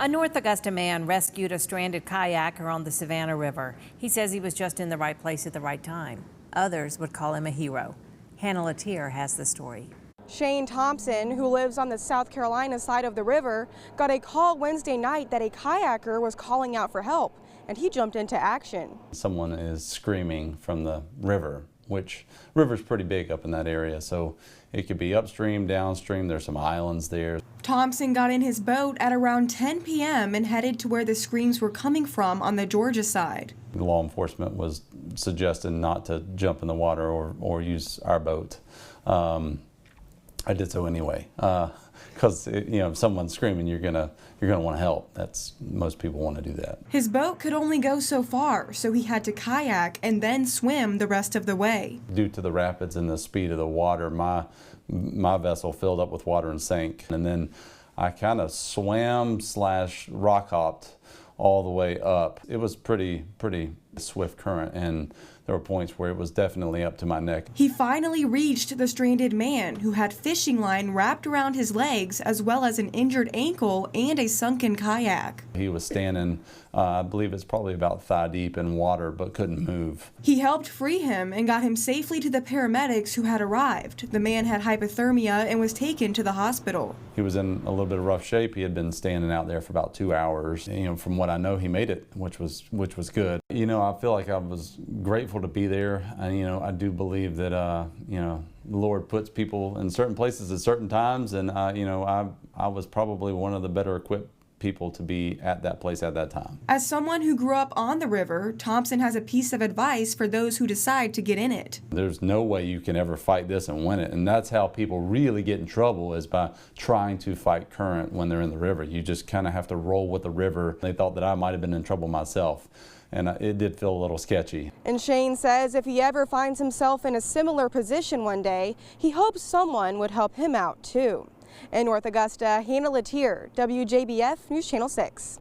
A North Augusta man rescued a stranded kayaker on the Savannah River. He says he was just in the right place at the right time. Others would call him a hero. Hannah Latier has the story. Shane Thompson, who lives on the South Carolina side of the river, got a call Wednesday night that a kayaker was calling out for help, and he jumped into action. Someone is screaming from the river, which river's pretty big up in that area, so it could be upstream, downstream. There's some islands there. Thompson got in his boat at around 10 p.m. and headed to where the screams were coming from on the Georgia side. Law enforcement was suggesting not to jump in the water or use our boat. I did so anyway, because if someone's screaming, you're gonna want to help. Most people want to do that. His boat could only go so far, so he had to kayak and then swim the rest of the way. Due to the rapids and the speed of the water, my vessel filled up with water and sank. And then I kind of swam/rock hopped all the way up. It was pretty swift current, and there were points where it was definitely up to my neck. He finally reached the stranded man, who had fishing line wrapped around his legs, as well as an injured ankle and a sunken kayak. He was standing, I believe it's probably about thigh deep in water, but couldn't move. He helped free him and got him safely to the paramedics who had arrived. The man had hypothermia and was taken to the hospital. He was in a little bit of rough shape. He had been standing out there for about 2 hours. From what I know, he made it, which was good. I feel like I was grateful to be there, and I do believe that the Lord puts people in certain places at certain times, and I was probably one of the better equipped people to be at that place at that time. As someone who grew up on the river, Thompson has a piece of advice for those who decide to get in it. There's no way you can ever fight this and win it, and that's how people really get in trouble, is by trying to fight current when they're in the river. You just kind of have to roll with the river. They thought that I might have been in trouble myself, and it did feel a little sketchy. And Shane says if he ever finds himself in a similar position one day, he hopes someone would help him out too. In North Augusta, Hannah Latier, WJBF News Channel 6.